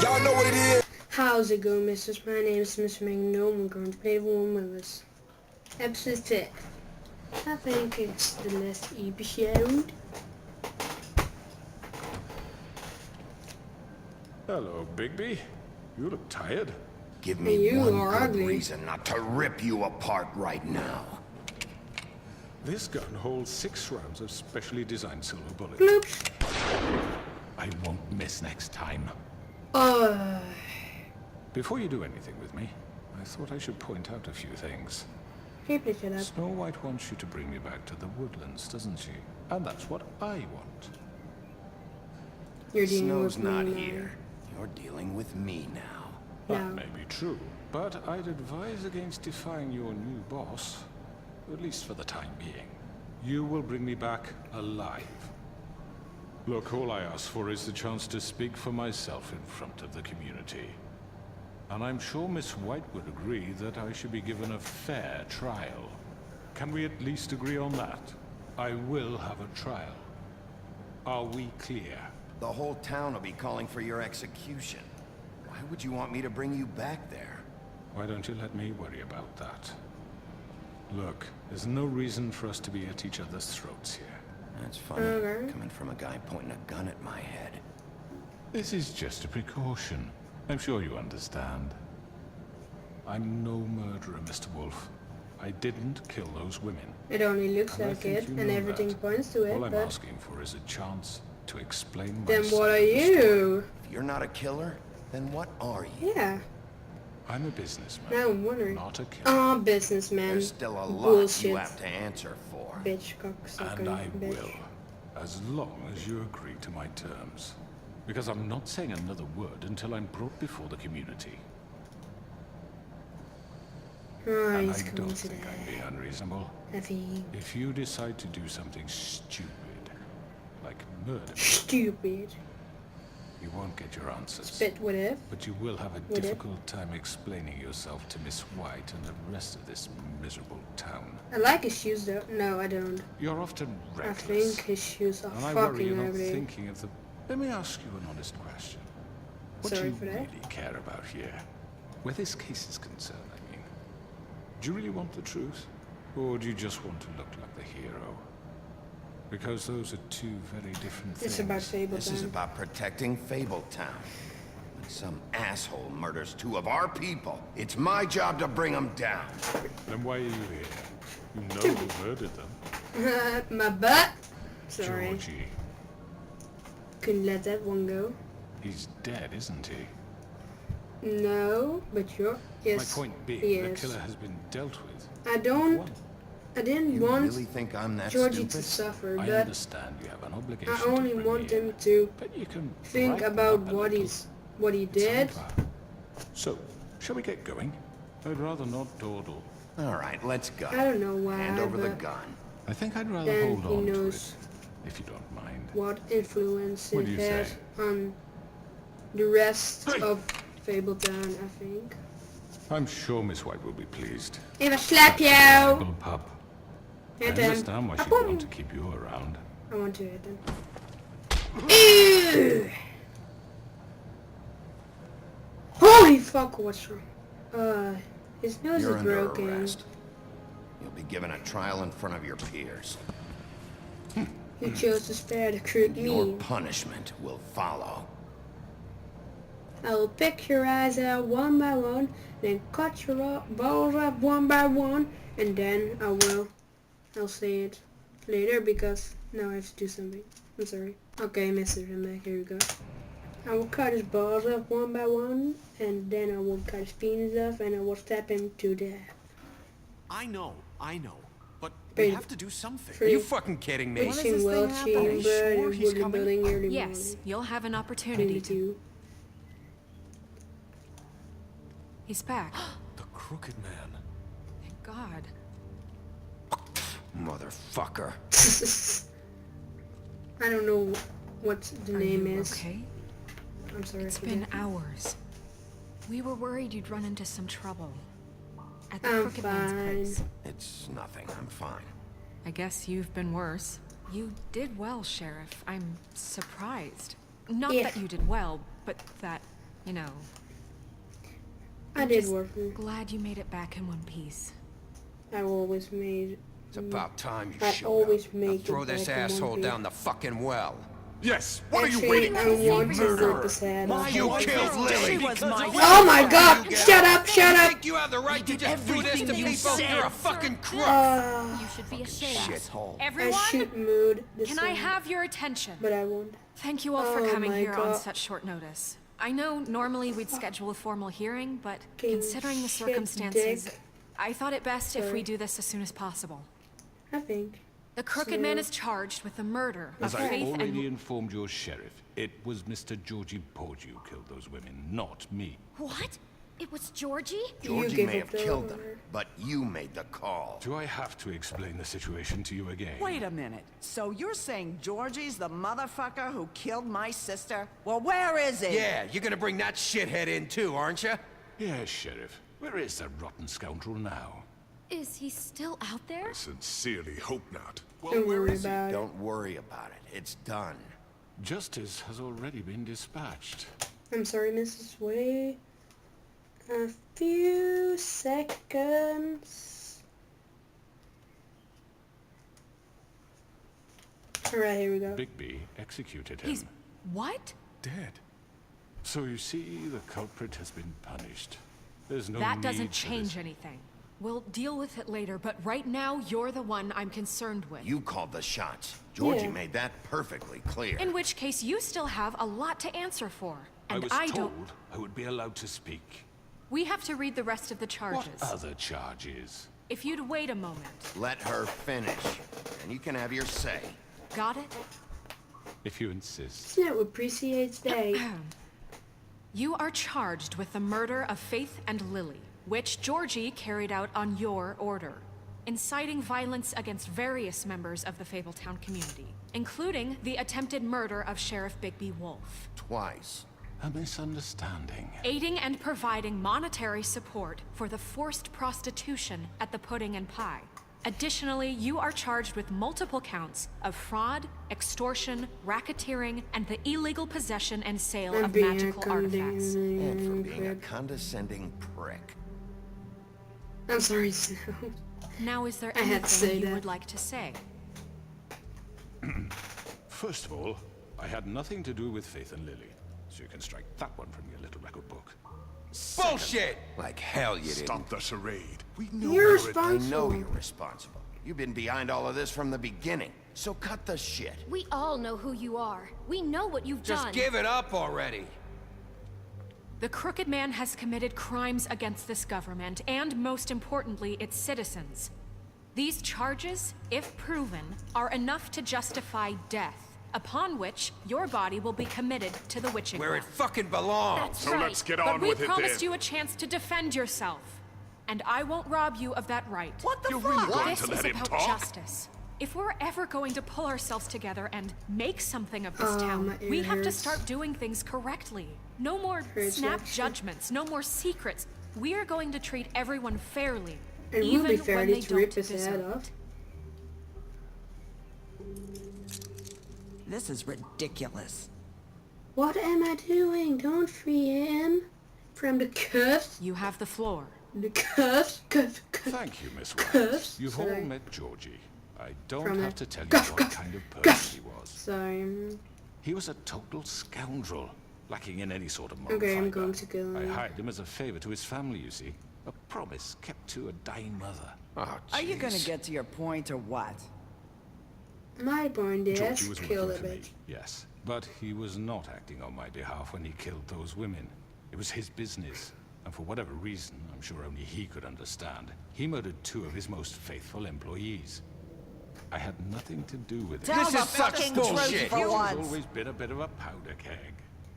Y'all know what it is. How's it going, misters? My name is Mr. Magnum. We're going to play One with us. Episode 10. I think it's the last episode. Hello, Bigby. You look tired. Give Hey, me you one are good ugly. reason not to rip you apart right now. This gun holds 6 rounds of specially designed silver bullets. Bloops. I won't miss next time. Before you do anything with me, I thought I should point out a few things. Hey, please shut up. Snow White wants you to bring me back to the woodlands, doesn't she? And that's what I want. You're dealing Snow's with me not now. here. You're dealing with me now. That No. may be true, but I'd advise against defying your new boss, at least for the time being. You will bring me back alive. Look, all I ask for is the chance to speak for myself in front of the community. And I'm sure Miss White would agree that I should be given a fair trial. Can we at least agree on that? I will have a trial. Are we clear? The whole town will be calling for your execution. Why would you want me to bring you back there? Why don't you let me worry about that? Look, there's no reason for us to be at each other's throats here. That's funny, Okay. coming from a guy pointing a gun at my head. This is just a precaution. I'm sure you understand. I'm no murderer, Mr. Wolf. I didn't kill those women. It only looks And I like think it, you and know everything that. points to it, All I'm but asking for is a chance to explain then myself. what are you? If you're not a killer, then what are you? Yeah, I'm a businessman, now I'm wondering. not a killer. Oh, businessman. There's still a lot Bullshit. you have to answer for. Bitch, cocksucker, And I bitch. will, as long as you agree to my terms. Because I'm not saying another word until I'm brought before the community. Oh, And he's I coming don't to think I'm that. being unreasonable. Heavy. If you decide to do something stupid, like murder, Stupid. you won't get your answers. Spit with it. But you will have a Would it? difficult time explaining yourself to Miss White and the rest of this miserable town. I like his shoes though. No, I don't. You're often I reckless. think his shoes are And I worry fucking you're not ugly. thinking of the... Let me ask you an honest question. What Sorry do for you that. really care about here? Where this case is concerned, I mean. Do you really want the truth? Or do you just want to look like the hero? Because those are two very different things. It's about Fable This is time. about protecting Fabletown. When some asshole murders 2 of our people, it's my job to bring them down. Then why are you here? You know who murdered them. My butt. Sorry, Georgie. couldn't let that one go. He's dead, isn't he? No, but you're. Yes. My point being, yes. the killer has been dealt with. I don't. Won. I didn't You want really think I'm that Georgie to stupid? suffer, I but understand you have an obligation I only to bring want me him in, to but you can think brighten about up a what little. what he It's did. over. So, shall we get going? I'd rather not dawdle. All right, let's go. I don't know why, Hand over the but gun. I think I'd rather then hold he on to knows it, if you don't mind. what influence What it do you had say? on the rest of Fabletown, I think. I'm sure Miss White will be pleased. If I slap you! Little pup. I Hit him. understand why she'd Boom. want to keep you around. I want to hit him. Ew! Holy fuck, what's wrong? His nose You're is under broken. arrest. You'll be given a trial in front of your peers. You chose to spare the crook Your me. punishment will follow. I will pick your eyes out one by one, then cut your balls up one by one, and then I'll say it later because now I have to do something. I'm sorry. Okay, Mr. Rimback, here we go. I will cut his balls off one by one, and then I will cut his penis off, and I will stab him to death. I know, but Pretty- we have to do something. pretty- Are you fucking kidding me? Wishing this well thing happen? chamber Are you sure and he's wood coming? building early Yes, morning. you'll have an opportunity to. 22. He's back. The Crooked Man. Thank God. Motherfucker. I don't know what the Are name you is. okay? I'm sorry. It's for been that. hours. We were worried you'd run into some trouble. At the I'm Crooked Man's fine. place. It's nothing. I'm fine. I guess you've been worse. You did well, Sheriff. I'm surprised. Not Yeah. that you did well, but that You know, I I'm did just work. glad you made it back in one piece. I always made. It's about time you I showed always up. make Now it throw this back in one asshole piece. down the fucking well. Yes, what are you Actually, waiting I for, you want to rip murderer? his head off. You wife killed is Lily. dead because of Oh my you. God! You get Shut out. up! Shut You up! think you have the right to did just do this to everything you people? said. You're a fucking crook. You should be ashamed. Shithole. I Everyone, shoot mood. can I have your attention? But I won't. Thank you all for Oh coming my here on God. such short notice. I know normally we'd schedule a formal hearing, but Fucking considering the shit circumstances, dick. I thought it best if we Sorry. do this as soon as possible. I think. The Crooked Man is charged with the murder As of I Faith already and... informed your sheriff, it was Mr. Georgie Porgy who killed those women, not me. What? It was Georgie? Georgie gave may it have to killed them, her. but you made the call. Do I have to explain the situation to you again? Wait a minute. So you're saying Georgie's the motherfucker who killed my sister? Well, where is he? Yeah, you're gonna bring that shithead in too, aren't you? Yes, Sheriff. Where is that rotten scoundrel now? Is he still out there? Sincerely hope not. Don't worry about it. Don't worry about it. It's done. Justice has already been dispatched. I'm sorry, Mrs. Way. A few seconds. Alright, here we go. Bigby executed him. He's... what? Dead. So you see, the culprit has been punished. There's no That need doesn't for change this. anything. We'll deal with it later, but right now, you're the one I'm concerned with. You called the shots. Georgie Yeah. made that perfectly clear. In which case, you still have a lot to answer for. I And was I told don't... I would be allowed to speak. We have to read the rest of the What charges. other charges? If you'd wait a moment. Let her finish, and you can have your say. Got it? If you insist. Snow appreciates day. You are charged with the murder of Faith and Lily, which Georgie carried out on your order, inciting violence against various members of the Fabletown community, including the attempted murder of Sheriff Bigby Wolf, Twice. A misunderstanding. aiding and providing monetary support for the forced prostitution at the Pudding and Pie. Additionally, you are charged with multiple counts of fraud, extortion, racketeering, and the illegal possession and sale I'm of being a magical artifacts. And for being a prick. condescending prick. I'm sorry, Snow. Now, is there I had to say anything you that. would like to say? First of all, I had nothing to do with Faith and Lily, so you can strike that one from your little record book. Bullshit! Like hell you didn't. Stop the charade. We know You're you're I responsible. know you're responsible. You've been behind all of this from the beginning. So cut the shit. We all know who you are. We know what you've done. Just give it up already. The Crooked Man has committed crimes against this government and, most importantly, its citizens. These charges, if proven, are enough to justify death, upon which your body will be committed to the witching Where well. it fucking belongs. That's So right. let's get But on we with it promised then. you a chance to defend yourself, and I won't rob you of that right. What the You're fuck? really going This to is let him about talk? justice. If we're ever going to pull ourselves together and make something of this Oh, town, my ear we have to hurts. start doing things correctly. No more Hurts, snap actually. judgments, no more secrets. We are going to treat everyone fairly, It even would be fair when to they don't rip his deserve head it. off. This is ridiculous. What am I doing? Don't free him from the curse. You have the floor. The curse. Curse. Curse. Thank you, Miss Curse? Wise. You've all Sorry. met Georgie. I don't From have it. to tell you Guff, what guff, kind of person guff. he was. Sorry. He was a total scoundrel, lacking in any sort of moral Okay, I'm fiber. going to kill I him. hired him as a favor to his family, you see. A promise kept to a dying mother. Oh, Are you gonna jeez. get to your point or what? My point is, Georgie was kill working a for me, bitch. yes. But he was not acting on my behalf when he killed those women. It was his business. And for whatever reason, I'm sure only he could understand, he murdered 2 of his most faithful employees. I had nothing to do with it. Tell This the is such fucking bullshit. truth for He once. has always been a bit of a powder keg.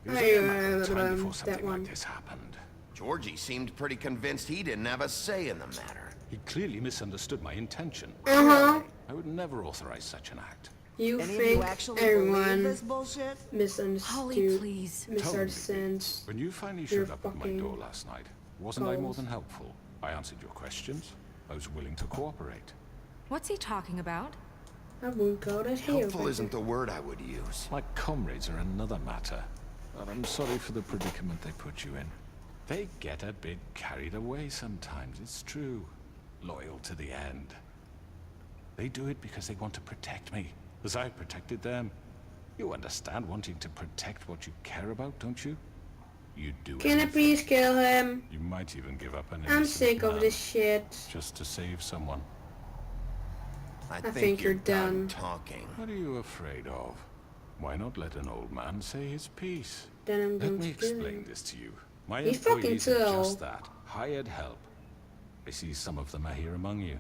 It was I, only a matter of time before that something one. like this happened. Georgie seemed pretty convinced he didn't have a say in the matter. He clearly misunderstood my intention. Uh-huh. I would never authorize such an act. You Any of think you actually believe everyone this bullshit? misunderstood? Holly, please. Misunderstands. When you finally You're showed up at my fucking door last night, wasn't I more goals. than helpful? I answered your questions. I was willing to cooperate. What's he talking about? I won't go that here. Helpful isn't the word I would use. My comrades are another matter. but I'm sorry for the predicament they put you in. They get a bit carried away sometimes, it's true. Loyal to the end. They do it because they want to protect me, as I've protected them. You understand wanting to protect what you care about, don't you? You do Can I anything. please kill him? You might even give up an I'm innocent sick of man this shit. just to save someone. I think you're done. talking. What are you afraid of? Why not let an old man say his piece? Then I'm Let going me to kill explain him. this to you. My He's fucking employees are slow. just that. Hired help. I see some of them are here among you.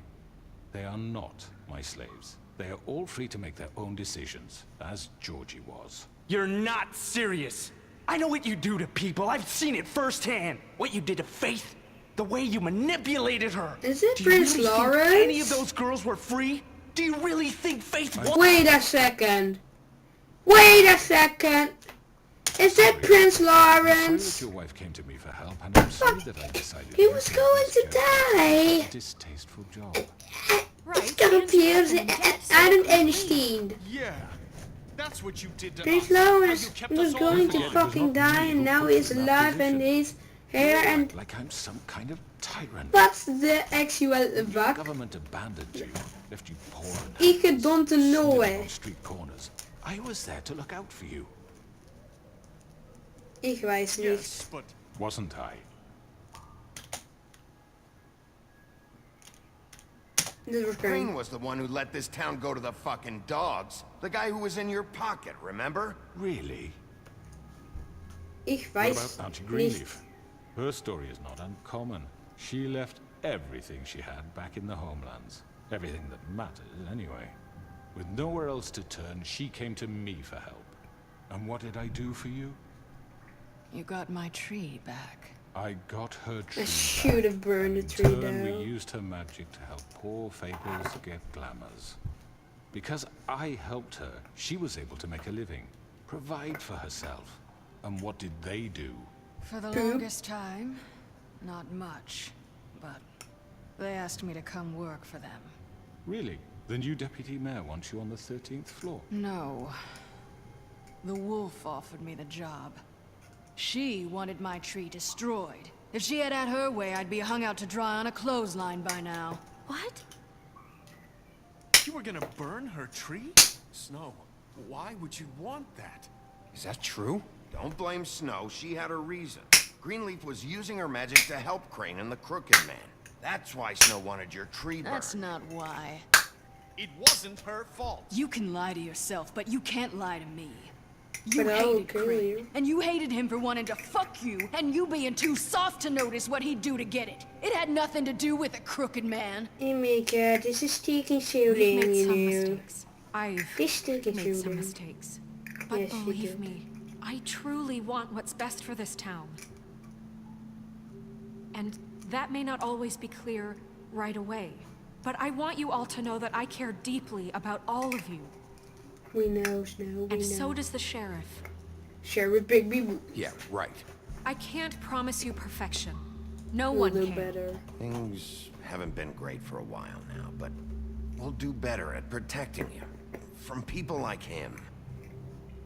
They are not my slaves. They are all free to make their own decisions, as Georgie was. You're not serious. I know what you do to people. I've seen it firsthand. What you did to Faith. The way you manipulated her. Is it Do you Prince really Lawrence? think any of those girls were free? Do you really think Faith was... Wait a second. Wait a second. Is that Prince I'm sorry that Lawrence? your wife came to me for help, and I'm sorry that I decided He you was did going this to job. die. A distasteful job. Right? It's gonna be Adam Einstein. Yeah, that's what you did to Prince us. How you Lawrence kept was us all going to forget it was fucking not die me and who now put you he's in that alive and position. he's here and Like I'm some kind of tyrant. what's the actual The fuck? government abandoned you, left you poor and Ik don't know living on it. street corners. I was there to look out for you, Ik weiß nicht. Yes, but wasn't I? Dit wordt Crane Crane. was the one who let this town go to the fucking dogs. The guy who was in your pocket, remember? Really? Ik What weiß about Auntie nicht. Greenleaf? Her story is not uncommon. She left everything she had back in the homelands. Everything that mattered, anyway. With nowhere else to turn, she came to me for help. And what did I do for you? You got my tree back. I got her tree I back. should have burned the In tree turn, we down. used her magic to help poor fables get glamours. Because I helped her, she was able to make a living, provide for herself. And what did they do? For the longest time, not much. But they asked me to come work for them. Really? The new deputy mayor wants you on the 13th floor. No. The wolf offered me the job. She wanted my tree destroyed. If she had her way, I'd be hung out to dry on a clothesline by now. What? you were gonna burn her tree? Snow, why would you want that? Is that true? Don't blame Snow, she had her reason. Greenleaf was using her magic to help Crane and the Crooked Man. That's why Snow wanted your tree burned. That's not why. It wasn't her fault. You can lie to yourself, but you can't lie to me. You But I will hated kill Crane, you. and you hated him for wanting to fuck you, and you being too soft to notice what he'd do to get it. It had nothing to do with a crooked man. Emeka, this is taking so We've long, made you some know. mistakes. I've This taking made so some long. mistakes. But Yes, you believe did. me, I truly want what's best for this town. And that may not always be clear right away. But I want you all to know that I care deeply about all of you. We know, Snow, we And know. so does the sheriff. Sheriff Bigby Yeah, right. I can't promise you perfection. No will one do can. better. Things haven't been great for a while now, but we'll do better at protecting you. From people like him.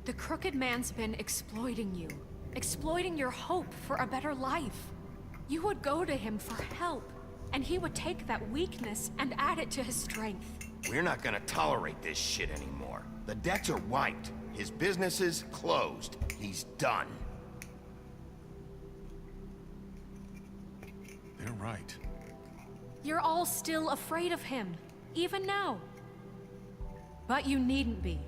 The Crooked Man's been exploiting you. Exploiting your hope for a better life. You would go to him for help, and he would take that weakness and add it to his strength. We're not gonna tolerate this shit anymore. The debts are wiped. His business is closed. He's done. They're right. You're all still afraid of him, even now. But you needn't be.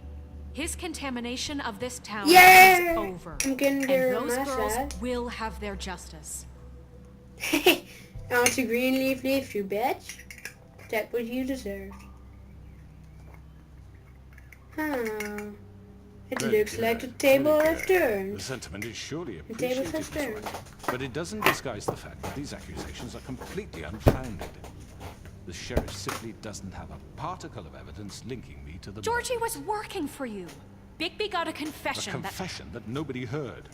His contamination of this town Yeah! is over. I'm getting And there on those my girls side. will have their justice. Auntie Greenleaf leaves you, bitch. That's what you deserve. Huh. It Very looks like the good, table very has good. turned. The sentiment is surely The table appreciated has this turned. way. But it doesn't disguise the fact that these accusations are completely unfounded. The sheriff simply doesn't have a particle of evidence linking me to the Georgie murders. was working for you. Bigby got a A confession that... confession that nobody heard.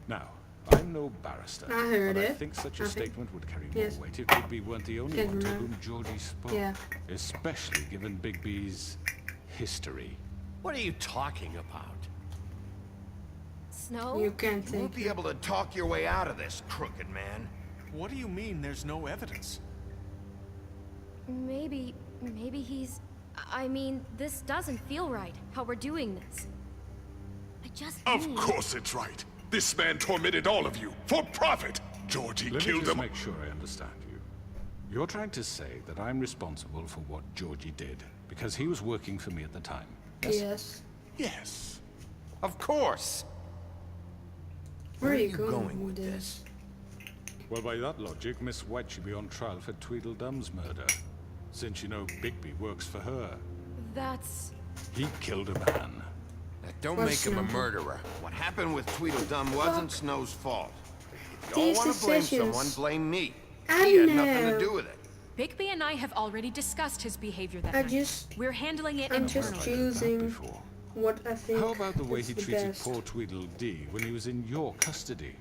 Now, I'm no barrister, I heard but I it. think such a I think- statement would carry yes. more weight if Bigby weren't the only Yes, one to ma'am. whom Georgie spoke. Yeah. Especially given Bigby's history. What are you talking about? Snow? You can't You won't take be able to talk your way out of this, crooked man. What do you mean there's no evidence? Maybe he's... I mean, this doesn't feel right, how we're doing this. I just Of need... course it's right. This man tormented all of you for profit. Georgie Let me killed just them. make sure I understand you. You're trying to say that I'm responsible for what Georgie did because he was working for me at the time. Yes. Yes. Of course. Where are you going going with with this? Well, by that logic, Miss White should be on trial for Tweedledum's murder. Since you know Bigby works for her. That's... He killed a man. That don't What's make him a Snow? murderer. What happened with Tweedledum wasn't Snow's fault. If These y'all want to blame decisions- someone, blame me. I He had nothing know. to do with it. Bigby and I have already discussed his behavior that I night. just... We're handling it I'm internally. just choosing Before. what I think How about the way is he the treated best. poor Tweedledee when he was in your custody?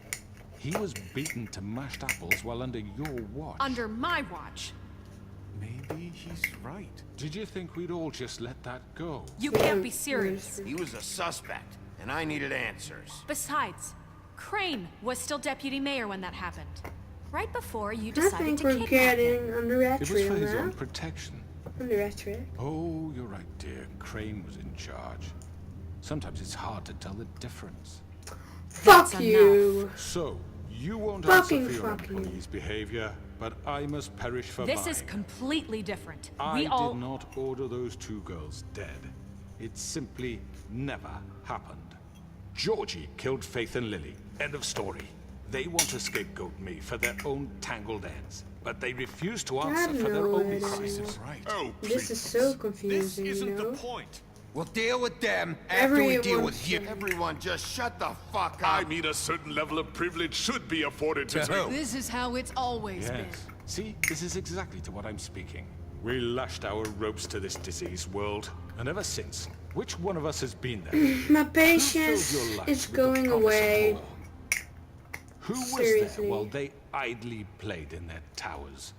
He was beaten to mashed apples while under your watch. Under my watch. Maybe he's right. Did you think we'd all just let that go? You can't be serious. He was a suspect, and I needed answers. Besides, Crane was still deputy mayor when that happened. Right before you I decided think to we're kidnap getting him. under that It was trail for his now. own protection. Under that trail. Oh, you're right, dear. Crane was in charge. Sometimes it's hard to tell the difference. Fuck That's you! So, you won't Fucking answer for your fuck you. employees' behavior, but I must perish for This mine. is completely different. I We all... did not order those two girls dead. It simply never happened. Georgie killed Faith and Lily. End of story. They want to scapegoat me for their own tangled ends, but they refuse to answer don't for their know own it crimes. anymore. Right. Oh, please. This is so This confusing, isn't you know? the point. We'll deal with them after we deal Everyone with you. should. Everyone, just shut the fuck I up. mean, a certain level of privilege should be afforded to To who? This is how it's always been. Yes. See, this is exactly to what I'm speaking. We lashed our ropes to this diseased world, and ever since, which one of us has been there? My Who patience filled your life is with the going promise of away. more? Who was Seriously. there while they idly played in their towers,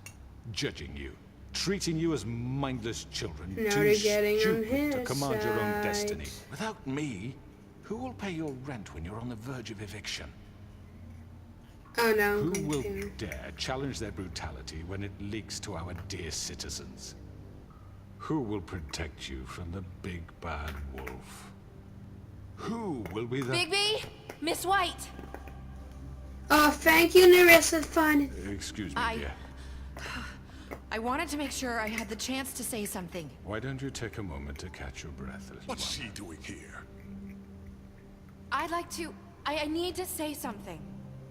judging you, treating you as mindless children, Now too they're getting on stupid to his command your own side. destiny? Without me, who will pay your rent when you're on the verge of eviction? Oh no, Who I'm will confused. dare challenge their brutality when it leaks to our dear citizens? Who will protect you from the big bad wolf? Who will be the... Bigby! Miss White! Oh, thank you, Nerissa, fine. Excuse me, dear. I wanted to make sure I had the chance to say something. Why don't you take a moment to catch your breath, little What's one? she doing here? I'd like to... I need to say something.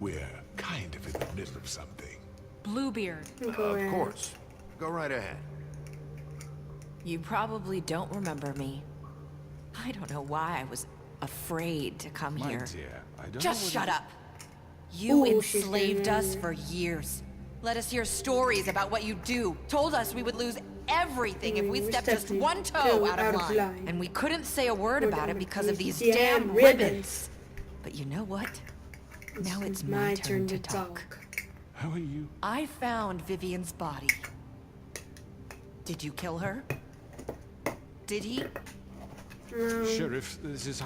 We're kind of in the middle of something. Bluebeard. Go Of ahead. course. Go right ahead. You probably don't remember me. I don't know why I was afraid to come My here. dear, I don't Just know shut what up. You Ooh, she's enslaved getting us angry. for years. Let us hear stories about what you do. Told us we would lose everything if we stepped just one toe out of line. And we couldn't say a word about it because of these damn ribbons. But you know what? Now it's my turn to talk. How are you? I found Vivian's body. Did you kill her? Did he? Sheriff, this is...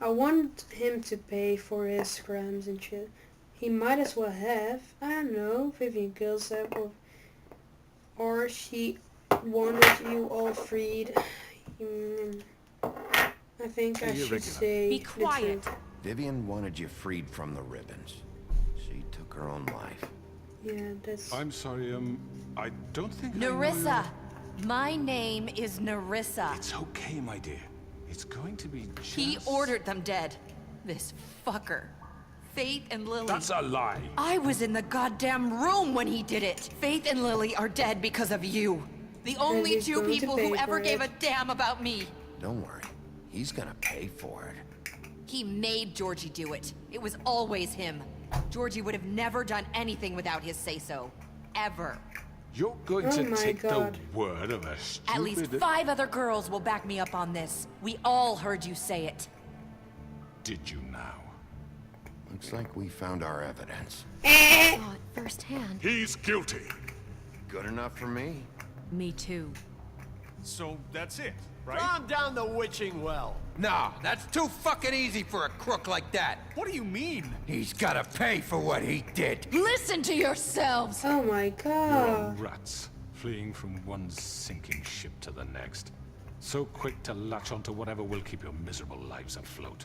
I want him to pay for his crimes and shit. He might as well have. I don't know. Vivian kills him, or she wanted you all freed. I think I should Irregular. say Be the quiet. truth. Vivian wanted you freed from the ribbons. She took her own life. Yeah, that's. I'm sorry, I don't think I know Nerissa. My name is Nerissa. It's okay, my dear. It's going to be just... He ordered them dead. This fucker. Faith and Lily. That's a lie. I was in the goddamn room when he did it. Faith and Lily are dead because of you. The only he's two going to people pay who for ever gave a it. damn about me. Don't worry. He's gonna pay for it. He made Georgie do it. It was always him. Georgie would have never done anything without his say-so. Ever. You're going Oh to my take God. the word of a stupid... At least 5 other girls will back me up on this. We all heard you say it. Did you now? Looks like we found our evidence. Saw it firsthand. He's guilty. Good enough for me. Me too. So that's it, right? Calm down the witching well. Nah, that's too fucking easy for a crook like that. What do you mean? He's gotta pay for what he did. Listen to yourselves! Oh my You're all god. rats, fleeing from one sinking ship to the next. So quick to latch onto whatever will keep your miserable lives afloat.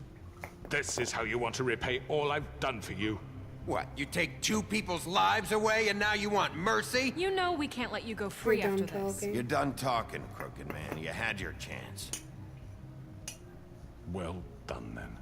This is how you want to repay all I've done for you? What, you take 2 people's lives away and now you want mercy? You know we can't let you go We're free done after this. talking. You're done talking, Crooked Man. You had your chance. Well done, then.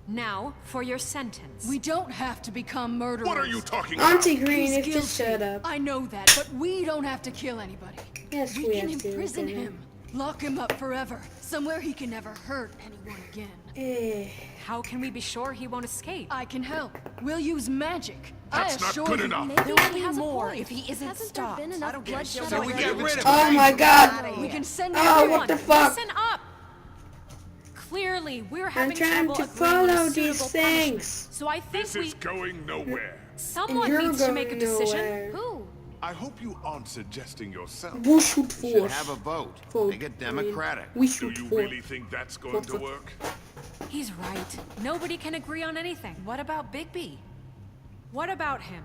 Now, for your sentence. We don't have to become murderers. What are you talking about? Auntie Green, He's if you just guilty. shut up. I know that, but we don't have to kill anybody. Yes, We we can have to. imprison okay. him. Lock him up forever. Somewhere he can never hurt anyone again. Eh. How can we be sure he won't escape? I can help. We'll use magic. That's I not assure good you. enough. Maybe There will he be has a more point. if he isn't Hasn't stopped. there been enough bloodshed So we already? get rid of Oh him. my god. We can send Oh, everyone. what the fuck? Listen up! Clearly, we're having trying trouble to agreeing on a follow suitable these punishment. things. So I think This we... is going nowhere. Someone You're needs to make a going decision. nowhere. Who? I hope you aren't suggesting yourself. We should Should force. have a vote. Vote. Make it democratic. We Do should you force. really think that's going to work? He's right. Nobody can agree on anything. What about Bigby? What about him?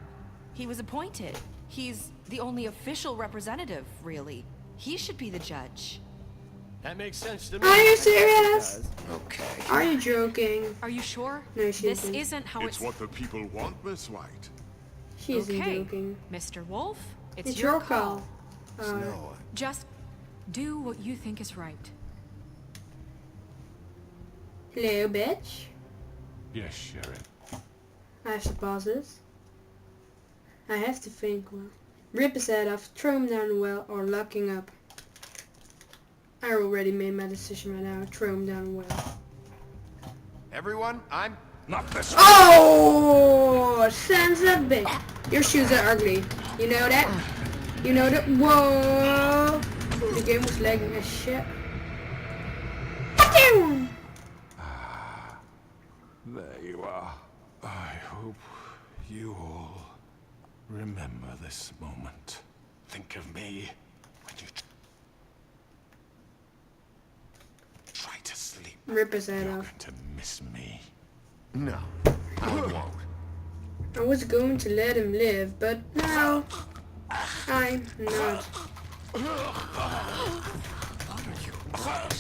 He was appointed. He's the only official representative, really. He should be the judge. That makes sense to me. Are you I guess it serious? does. Okay. Are you joking? Are you sure? No, she This isn't. isn't how It's it's... what the people want, Miss White. She isn't Okay, joking. Mr. Wolf, it's It's your your call. call. Snow. Just do what you think is right. Hello, bitch. Yes, Sheriff. I have to pause this. I have to think well. Rip his head off, throw him down the well, or lock him up. I already made my decision right now. Throw him down the well. Everyone, I'm... Not this one! Oh, sons of a bitch. Your shoes are ugly. You know that? You know that? Whoa. The game was lagging as shit. Damn. There you are. I hope you all remember this moment. Think of me when you try to sleep. Rip his head You're off. going to miss me. No, I won't. I was going to let him live, but no. I'm not.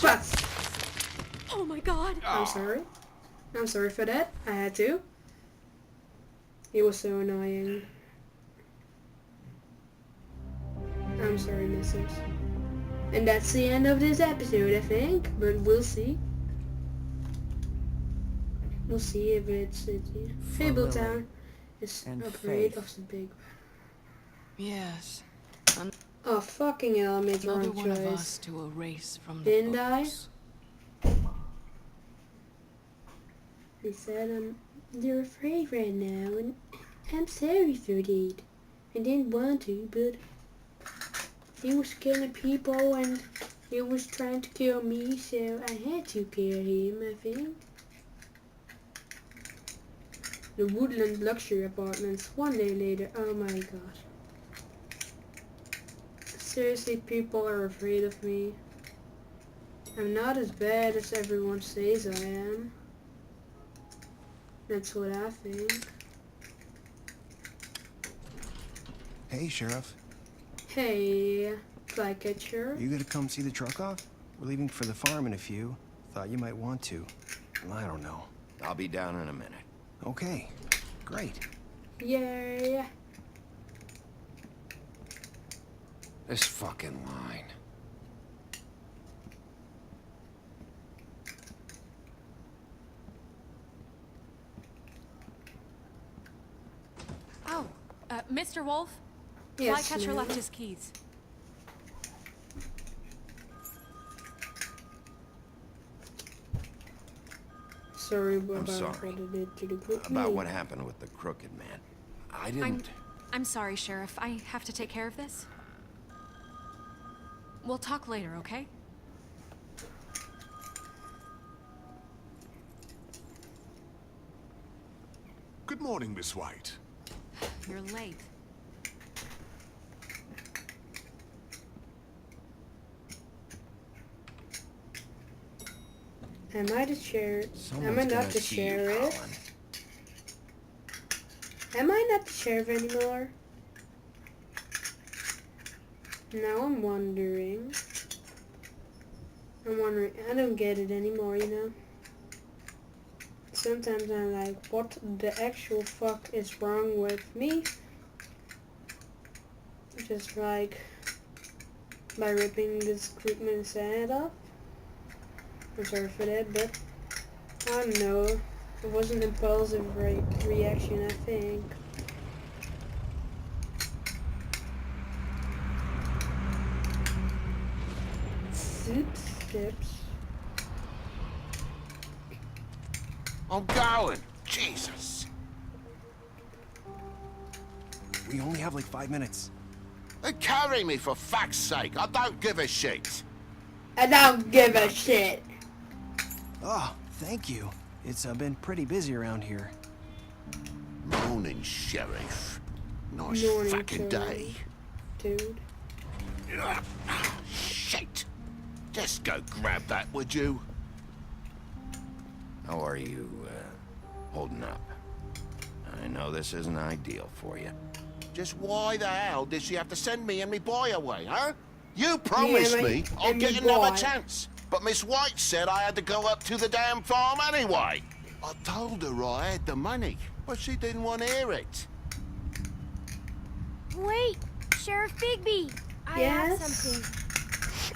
But Oh my god! I'm sorry. I'm sorry for that. I had to. He was so annoying. I'm sorry, missus. And that's the end of this episode, I think. But we'll see. We'll see if it's Fabletown is and afraid faith. of the big. Yes. Oh fucking hell! I made the Another wrong one of choice. us to erase from the Didn't I? books. They said they're afraid right now, and I'm sorry for that. I didn't want to, but he was killing people and he was trying to kill me, so I had to kill him, I think. The Woodland Luxury Apartments, one day later. Oh my god. Seriously, people are afraid of me. I'm not as bad as everyone says I am. That's what I think. Hey, Sheriff. Hey, Flycatcher. You gonna come see the truck off? We're leaving for the farm in a few. Thought you might want to. I don't know. I'll be down in a minute. Okay, great. Yay. This fucking line. Oh, Mr. Wolf? Yes, Flycatcher ma'am. left his keys. Sorry about sorry. what I did to the group. About what happened with the Crooked Man. I didn't... I'm sorry, Sheriff. I have to take care of this. We'll talk later, okay? Good morning, Miss White. You're late. Am I the sheriff? Am I Someone's not gonna the see you, sheriff? Colin. Am I not the sheriff anymore? Now I'm wondering. I don't get it anymore, you know? Sometimes I'm like, what the actual fuck is wrong with me? Just like, by ripping this Crookman's head off. I'm sorry for that, but I don't know. It was an impulsive reaction, I think. Steps. I'm going. Jesus. We only have like 5 minutes. They carry me for fuck's sake. I don't give a shit. I don't give a shit. Oh, thank you. It's been pretty busy around here. Morning, Sheriff. Nice Morning, fucking day. Dude. Shit. Just go grab that, would you? How are you, holding up? I know this isn't ideal for you. Just why the hell did she have to send me and me boy away, huh? You promised me I'd get another chance. But Miss White said I had to go up to the damn farm anyway. I told her I had the money, but she didn't want to hear it. Wait, Sheriff Bigby. I have something.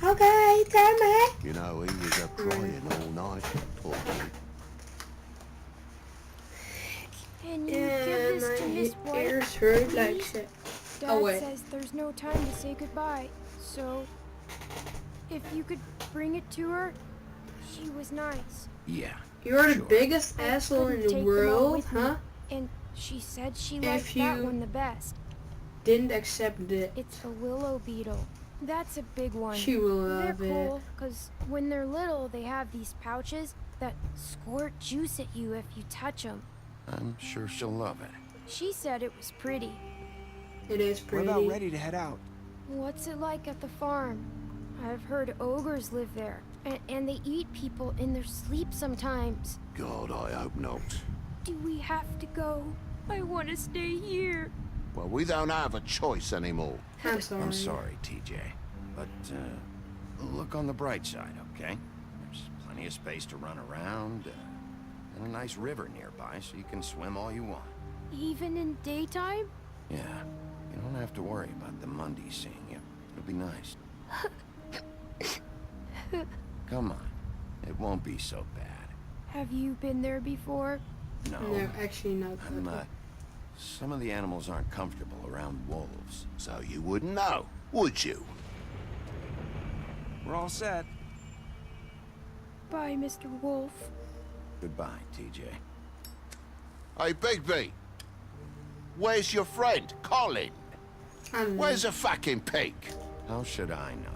Okay, tell me. You know, he was up crying all night. Poor kid. Can you give this to Miss White? Ears hurt like shit. Dad says there's no time to say goodbye, so if you could bring it to her, she was nice. Yeah. You're the biggest asshole in the world, huh? And she said she liked that one the best. Didn't accept it. It's a willow beetle. That's a big one. She will love it. They're cool, because when they're little, they have these pouches that squirt juice at you if you touch them. I'm sure she'll love it. She said it was pretty. It is pretty. We're about ready to head out. What's it like at the farm? I've heard ogres live there, and they eat people in their sleep sometimes. God, I hope not. Do we have to go? I want to stay here. Well, we don't have a choice anymore. I'm sorry. I'm sorry, TJ. But, look on the bright side, okay? There's plenty of space to run around, and a nice river nearby, so you can swim all you want. Even in daytime? Yeah, you don't have to worry about the Mundy seeing you. It'll be nice. Come on. It won't be so bad. Have you been there before? No. No, actually not. Some of the animals aren't comfortable around wolves. So you wouldn't know, would you? We're all set. Bye, Mr. Wolf. Goodbye, TJ. Hey, Bigby. Where's your friend, Colin? Where's the fucking pig? How should I know?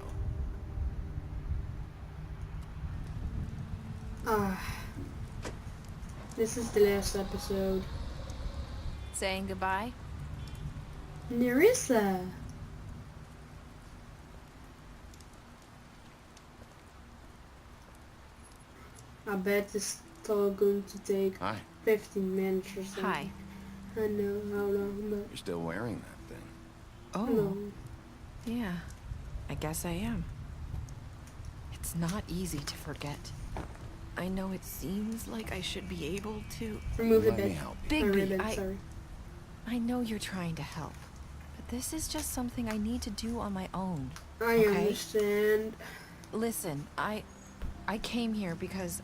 This is the last episode. Saying goodbye? Nerissa. I bet it's still going to take 15 minutes or something. Hi. I know how long, but... You're still wearing that thing. Oh. Yeah. I guess I am. It's not easy to forget. I know it seems like I should be able to... Remove the Let me bit. help you. Bigby, I know you're trying to help, but this is just something I need to do on my own. I understand. Listen, I came here because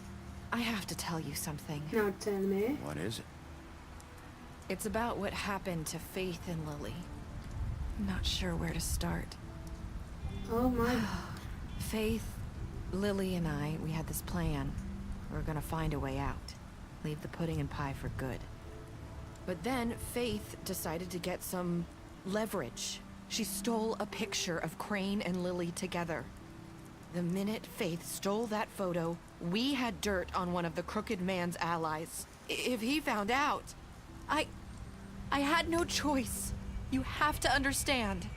I have to tell you something. Now tell me. What is it? It's about what happened to Faith and Lily. I'm not sure where to start. Oh my... Faith, Lily, and I, we had this plan. We were gonna find a way out. Leave the pudding and pie for good. But then Faith decided to get some leverage. She stole a picture of Crane and Lily together. The minute Faith stole that photo, we had dirt on one of the Crooked Man's allies. If he found out, I had no choice. You have to understand.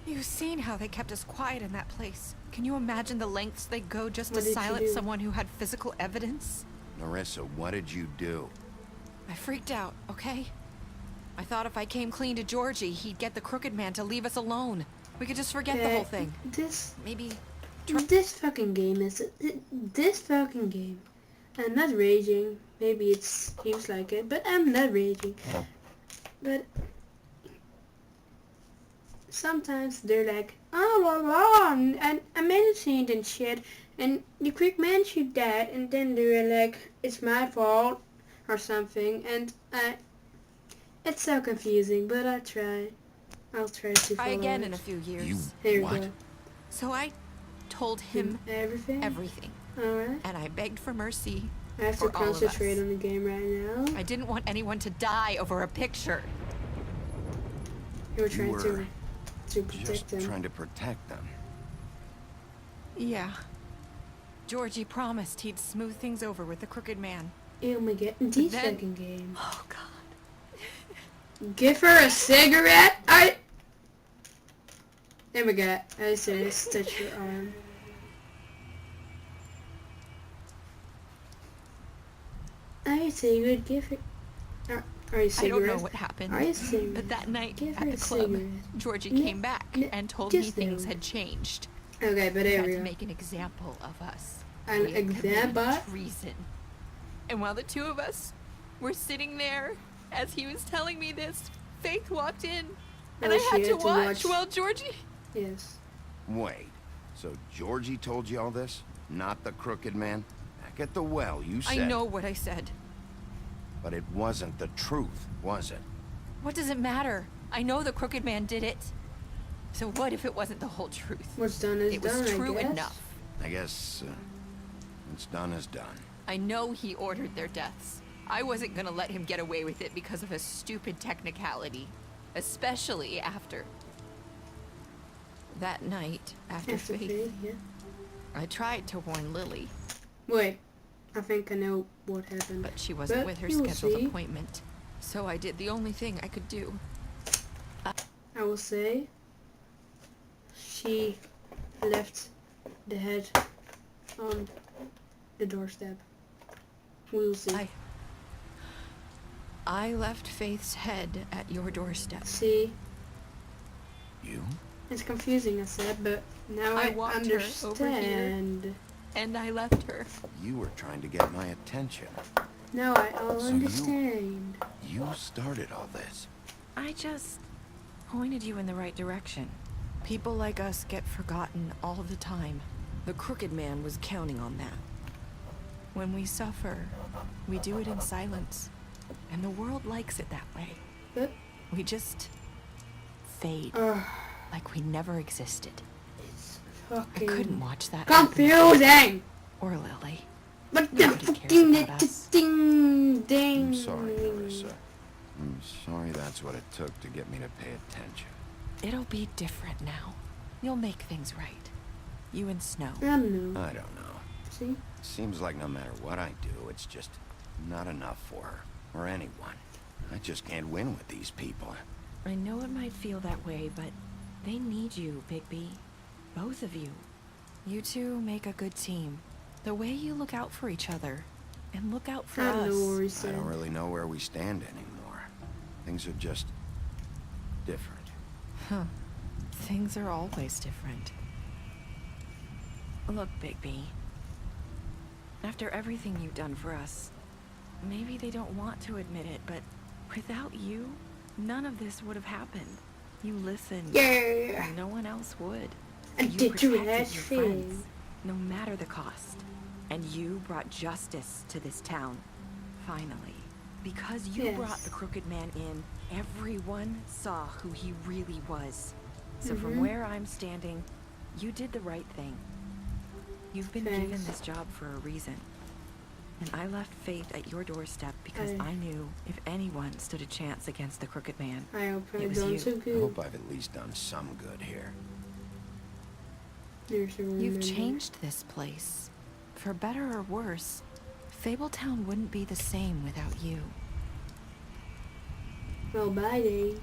You've seen how they kept us quiet in that place. Can you imagine the lengths they go just to What did you silence do? someone who had physical evidence? Narissa, what did you do? I freaked out, okay? I thought if I came clean to Georgie, he'd get the Crooked Man to leave us alone. We could just forget the whole thing. Maybe... This fucking game is... This fucking game. I'm not raging. Maybe it seems like it, but I'm not raging. But... Sometimes they're like, oh, well, and amazing and shit, and the quick man should die, and then they're like, it's my fault, or something, and it's so confusing, but I'll try to Try follow again it. in a few years. You Here we what? go. So I told him Everything? everything. Alright. And I begged for mercy I have to for all of us. concentrate on the game right now. I didn't want anyone to die over a picture. You were trying were to protect Just them. trying to protect them. Yeah. Georgie promised he'd smooth things over with the Crooked Man. Oh my god, this then- fucking game. Oh, God. Give her a cigarette? Oh my god, I just touched your arm. Are you cigarette? Give her... Are you I cigarette? don't know what happened, Are you cigarette? but that night Give at her the a club, cigarette. Georgie No, came back no, and told me just things no. had changed. Okay, but He there had we to go. make an example of us. An We had committed example? treason. And while the two of us were sitting there, as he was telling me this, Faith walked in, and Oh, I she had to had to watch watch. while Georgie... Yes. Wait, so Georgie told you all this? Not the Crooked Man? Back at the well, you said... I know what I said. But it wasn't the truth, was it? What does it matter? I know the Crooked Man did it. So what if it wasn't the whole truth? What's done is It done, was I true guess. enough. I guess, what's done is done. I know he ordered their deaths. I wasn't gonna let him get away with it because of a stupid technicality. Especially after... That night, after Faith, Yeah. I tried to warn Lily, Wait, I think I know what happened. but she wasn't with her you will scheduled see. appointment. So I did the only thing I could do. I will say she left the head on the doorstep. We'll see. I left Faith's head at your doorstep. See, You? it's confusing, I said, but now I I walked her over here. understand. And I left her. You were trying to get my attention. Now I all So you- understand. You started all this. I just pointed you in the right direction. People like us get forgotten all the time. The Crooked Man was counting on that. When we suffer, we do it in silence. And the world likes it that way. But We just fade. Like we never existed. fucking I couldn't watch that happen. confusing. Or Lily. But the Nobody cares fucking about us. ding ding. I'm sorry, Marissa. I'm sorry that's what it took to get me to pay attention. It'll be different now. You'll make things right. You and Snow. I don't know. I don't know. See? Seems like no matter what I do, it's just not enough for her, or anyone. I just can't win with these people. I know it might feel that way, but they need you, Bigby. Both of you. You two make a good team. The way you look out for each other, and look out for I don't know us. where he I said. don't really know where we stand anymore. Things are just different. Huh. Things are always different. Look, Bigby. After everything you've done for us, maybe they don't want to admit it, but without you, none of this would have happened. You listened. Yeah. when no one else would. And You did you protected have your faith? friends, no matter the cost. And you brought justice to this town. Finally. Because you Yes. brought the Crooked Man in, everyone saw who he really was. So from Mhm. where I'm standing, you did the right thing. You've been given Thanks. this job for a reason. And I left Faith at your doorstep because I- I knew if anyone stood a chance against the Crooked Man, I hope it I've was done you. so I good. hope I've at least done some good here. There's a You've remember. changed this place. For better or worse, Fabletown wouldn't be the same without you. Well, bye, day.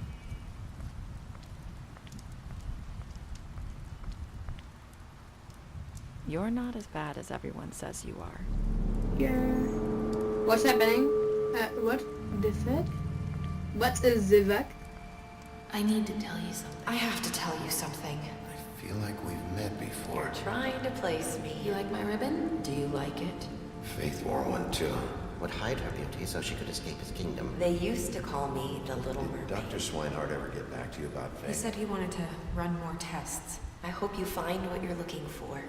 You're not as bad as everyone says you are. Yeah. What's happening? What? The fuck? What is the fuck? I need to tell you something. I have to tell you something. I feel like we've met before. You're trying to place me. You like my ribbon? Do you like it? Faith wore one too. Would hide her beauty so she could escape his kingdom. They used to call me the Little Mermaid. Did Dr. Swinehart ever get back to you about Faith? He said he wanted to run more tests. I hope you find what you're looking for.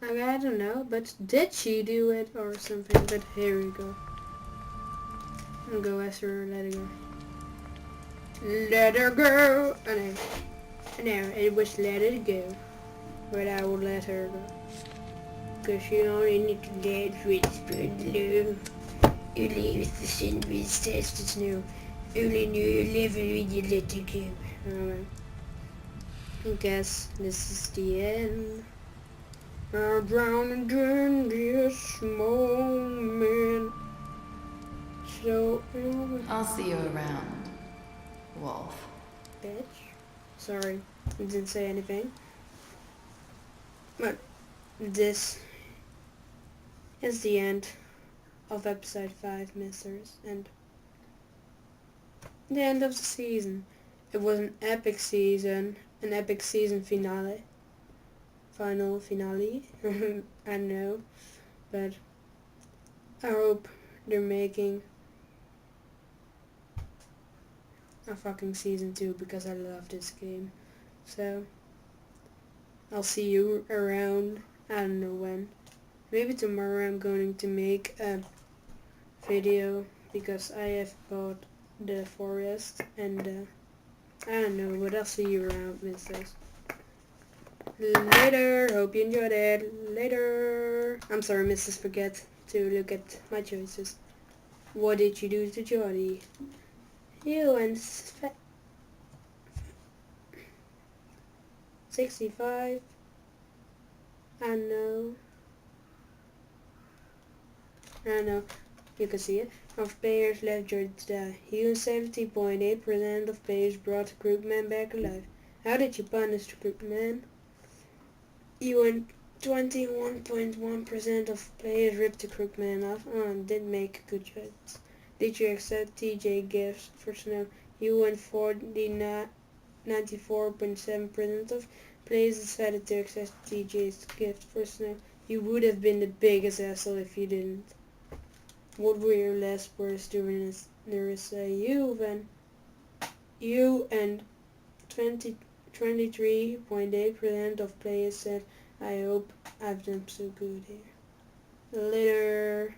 Okay, I don't know, but did she do it or something? But here we go. I'll go ask her, let her go. Let her go! I know, it was let it go. But I will let her go. Cause she only needs to dance with spread love. You leave the sin with test the snow. Only knew you live when you let it go. Alright. I guess this is the end. I'll drown in this moment. So I'll see you around, Wolf. Bitch. Sorry, I didn't say anything. But this is the end of episode 5, Misters, and the end of the season. It was an epic season finale. Final finale. I know, but I hope they're making a fucking season 2 because I love this game. So I'll see you around, I don't know when. Maybe tomorrow I'm going to make a video because I have bought the forest and I don't know, but I'll see you around, Misters. Later, hope you enjoyed it. Later. I'm sorry, Mrs. Forget to look at my choices. What did you do to Jody? You and 65. I know. You can see it. Of players left Jody to die. You and 70.8% of players brought the group man back alive. How did you punish the group man? You and 21.1% of players ripped the crookman off and did make good choice. Did you accept TJ gifts for Snow? You and 94.7% of players decided to accept TJ's gift for Snow. You would have been the biggest asshole if you didn't. What were your last words during this? You and 23.8% of players said, I hope I've done so good here. Later.